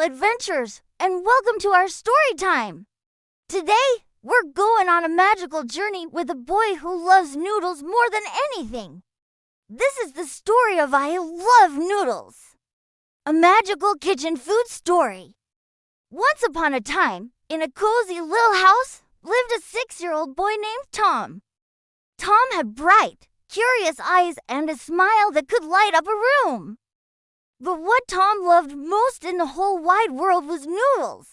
adventures, and welcome to our story time. Today, we're going on a magical journey with a boy who loves noodles more than anything. This is the story of I Love Noodles, a magical kitchen food story. Once upon a time, in a cozy little house, lived a 6-year-old boy named Tom. Tom had bright, curious eyes and a smile that could light up a room. But what Tom loved most in the whole wide world was noodles.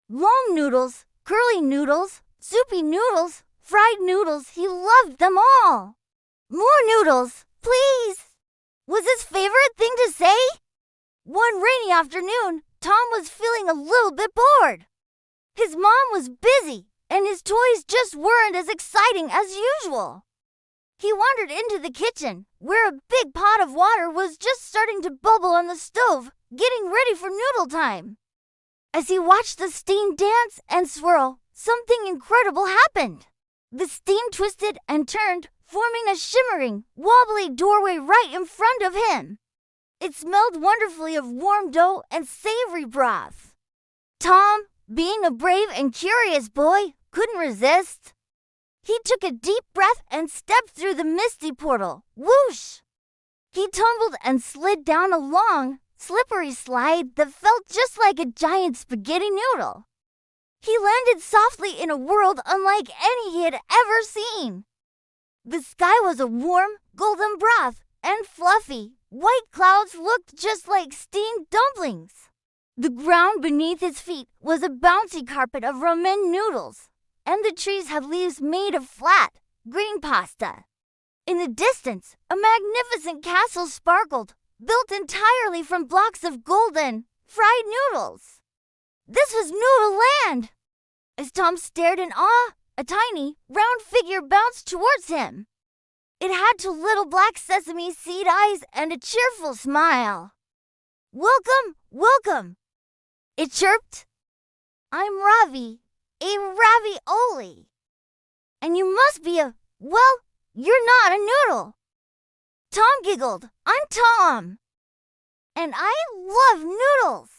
Long noodles, curly noodles, soupy noodles, fried noodles, he loved them all. More noodles, please, was his favorite thing to say. One rainy afternoon, Tom was feeling a little bit bored. His mom was busy, and his toys just weren't as exciting as usual. He wandered into the kitchen, where a big pot of water was just starting to bubble on the stove, getting ready for noodle time. As he watched the steam dance and swirl, something incredible happened. The steam twisted and turned, forming a shimmering, wobbly doorway right in front of him. It smelled wonderfully of warm dough and savory broth. Tom, being a brave and curious boy, couldn't resist. He took a deep breath and stepped through the misty portal. Whoosh! He tumbled and slid down a long, slippery slide that felt just like a giant spaghetti noodle. He landed softly in a world unlike any he had ever seen. The sky was a warm, golden broth, and fluffy, white clouds looked just like steamed dumplings. The ground beneath his feet was a bouncy carpet of ramen noodles, and the trees had leaves made of flat, green pasta. In the distance, a magnificent castle sparkled, built entirely from blocks of golden, fried noodles. This was Noodle Land! As Tom stared in awe, a tiny, round figure bounced towards him. It had two little black sesame seed eyes and a cheerful smile. "Welcome, welcome," it chirped. "I'm Ravi, a ravioli. And you must be well, you're not a noodle." Tom giggled. "I'm Tom. And I love noodles."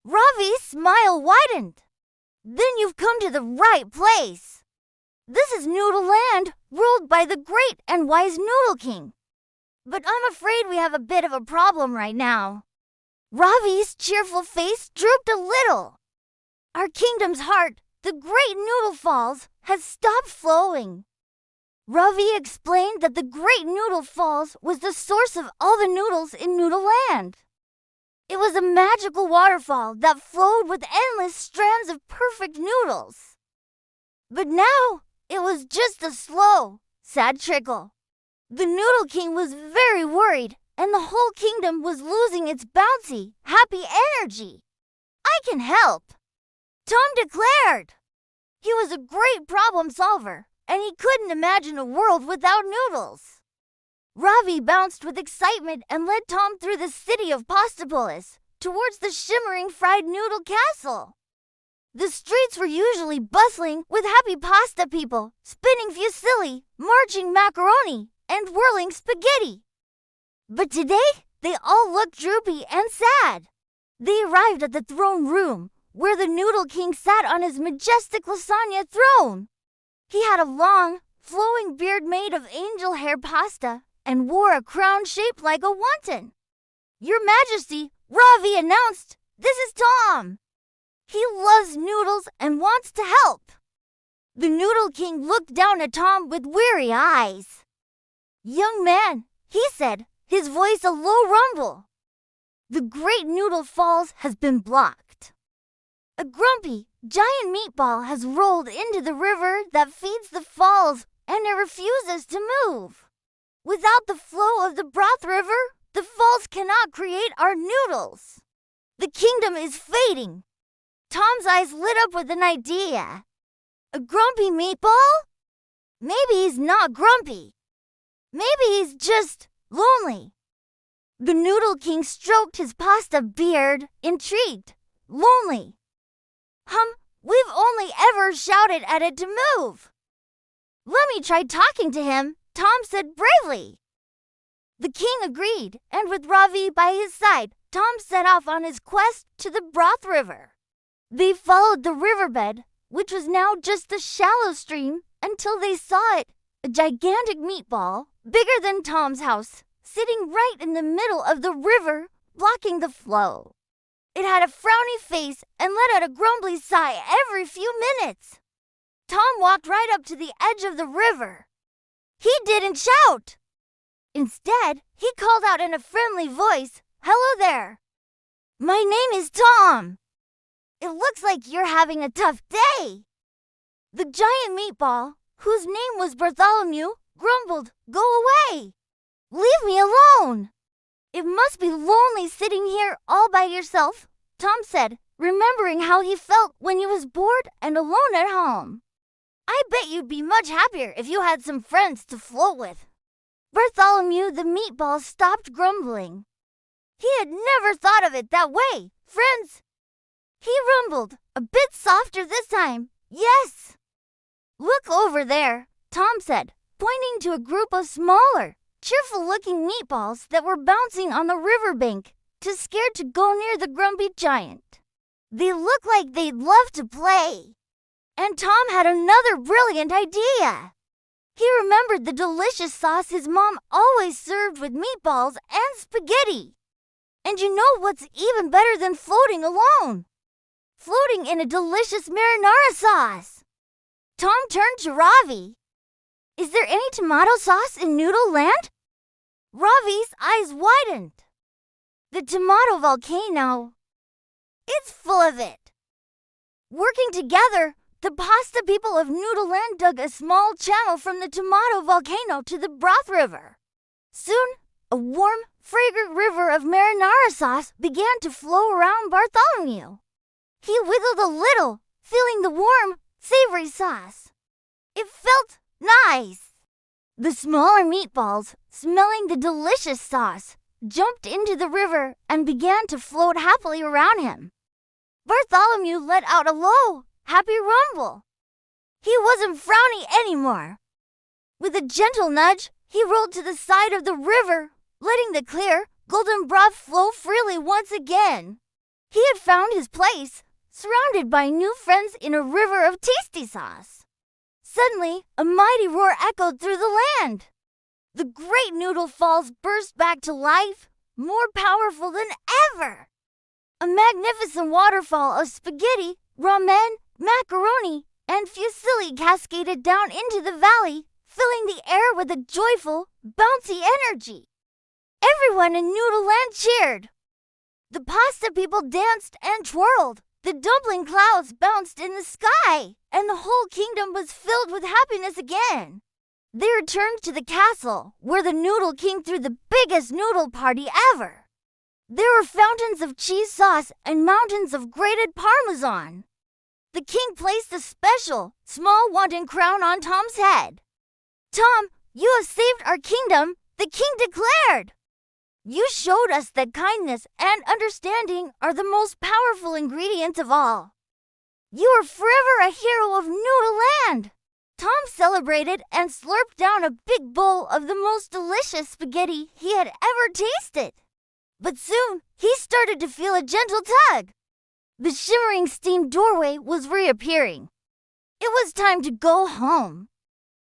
Ravi's smile widened. "Then you've come to the right place. This is Noodle Land, ruled by the great and wise Noodle King. But I'm afraid we have a bit of a problem right now." Ravi's cheerful face drooped a little. "Our kingdom's heart, the Great Noodle Falls, has stopped flowing." Ravi explained that the Great Noodle Falls was the source of all the noodles in Noodle Land. It was a magical waterfall that flowed with endless strands of perfect noodles. But now it was just a slow, sad trickle. The Noodle King was very worried, and the whole kingdom was losing its bouncy, happy energy. "I can help," Tom declared. He was a great problem solver, and he couldn't imagine a world without noodles. Ravi bounced with excitement and led Tom through the city of Pastapolis towards the shimmering fried noodle castle. The streets were usually bustling with happy pasta people, spinning fusilli, marching macaroni, and whirling spaghetti. But today, they all looked droopy and sad. They arrived at the throne room, where the Noodle King sat on his majestic lasagna throne. He had a long, flowing beard made of angel hair pasta and wore a crown shaped like a wonton. "Your Majesty," Ravi announced, "this is Tom. He loves noodles and wants to help." The Noodle King looked down at Tom with weary eyes. "Young man," he said, his voice a low rumble, "the Great Noodle Falls has been blocked. A grumpy, giant meatball has rolled into the river that feeds the falls, and it refuses to move. Without the flow of the broth river, the falls cannot create our noodles. The kingdom is fading." Tom's eyes lit up with an idea. "A grumpy meatball? Maybe he's not grumpy. Maybe he's just lonely." The Noodle King stroked his pasta beard, intrigued. "Lonely? We've only ever shouted at it to move." "Let me try talking to him," Tom said bravely. The king agreed, and with Ravi by his side, Tom set off on his quest to the Broth River. They followed the riverbed, which was now just a shallow stream, until they saw it, a gigantic meatball, bigger than Tom's house, sitting right in the middle of the river, blocking the flow. It had a frowny face and let out a grumbly sigh every few minutes. Tom walked right up to the edge of the river. He didn't shout. Instead, he called out in a friendly voice, "Hello there. My name is Tom. It looks like you're having a tough day." The giant meatball, whose name was Bartholomew, grumbled, "Go away. Leave me alone. It must be lonely sitting here all by yourself," Tom said, remembering how he felt when he was bored and alone at home. "I bet you'd be much happier if you had some friends to float with." Bartholomew the meatball stopped grumbling. He had never thought of it that way. "Friends?" He rumbled, a bit softer this time. "Yes." "Look over there," Tom said, pointing to a group of smaller, cheerful-looking meatballs that were bouncing on the riverbank, too scared to go near the grumpy giant. They looked like they'd love to play. And Tom had another brilliant idea. He remembered the delicious sauce his mom always served with meatballs and spaghetti. And you know what's even better than floating alone? Floating in a delicious marinara sauce. Tom turned to Ravi. "Is there any tomato sauce in Noodle Land?" Ravi's eyes widened. "The tomato volcano. It's full of it." Working together, the pasta people of Noodle Land dug a small channel from the tomato volcano to the Broth River. Soon, a warm, fragrant river of marinara sauce began to flow around Bartholomew. He wiggled a little, feeling the warm, savory sauce. It felt nice. The smaller meatballs, smelling the delicious sauce, jumped into the river and began to float happily around him. Bartholomew let out a low, happy rumble. He wasn't frowny anymore. With a gentle nudge, he rolled to the side of the river, letting the clear, golden broth flow freely once again. He had found his place, surrounded by new friends in a river of tasty sauce. Suddenly, a mighty roar echoed through the land. The great Noodle Falls burst back to life, more powerful than ever. A magnificent waterfall of spaghetti, ramen, macaroni, and fusilli cascaded down into the valley, filling the air with a joyful, bouncy energy. Everyone in Noodle Land cheered. The pasta people danced and twirled. The dumpling clouds bounced in the sky, and the whole kingdom was filled with happiness again. They returned to the castle, where the Noodle King threw the biggest noodle party ever. There were fountains of cheese sauce and mountains of grated parmesan. The king placed a special, small wooden crown on Tom's head. "Tom, you have saved our kingdom," the king declared. "You showed us that kindness and understanding are the most powerful ingredients of all. You are forever a hero of Noodle Land." Tom celebrated and slurped down a big bowl of the most delicious spaghetti he had ever tasted. But soon, he started to feel a gentle tug. The shimmering steam doorway was reappearing. It was time to go home.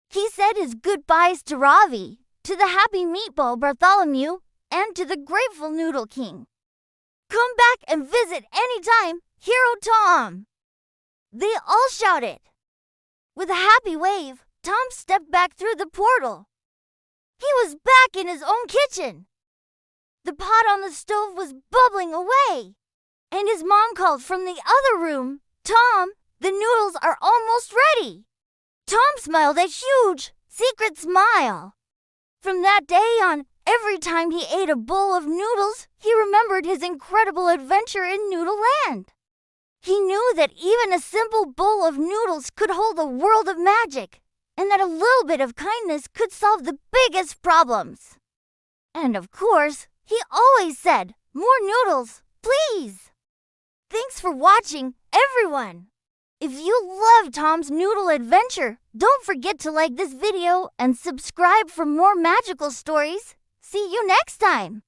He said his goodbyes to Ravi, to the happy meatball Bartholomew, and to the grateful Noodle King. "Come back and visit anytime, Hero Tom!" They all shouted. With a happy wave, Tom stepped back through the portal. He was back in his own kitchen. The pot on the stove was bubbling away, and his mom called from the other room, "Tom, the noodles are almost ready." Tom smiled a huge, secret smile. From that day on, every time he ate a bowl of noodles, he remembered his incredible adventure in Noodle Land. He knew that even a simple bowl of noodles could hold a world of magic, and that a little bit of kindness could solve the biggest problems. And of course, he always said, "More noodles, please." Thanks for watching, everyone. If you love Tom's Noodle Adventure, don't forget to like this video and subscribe for more magical stories. See you next time.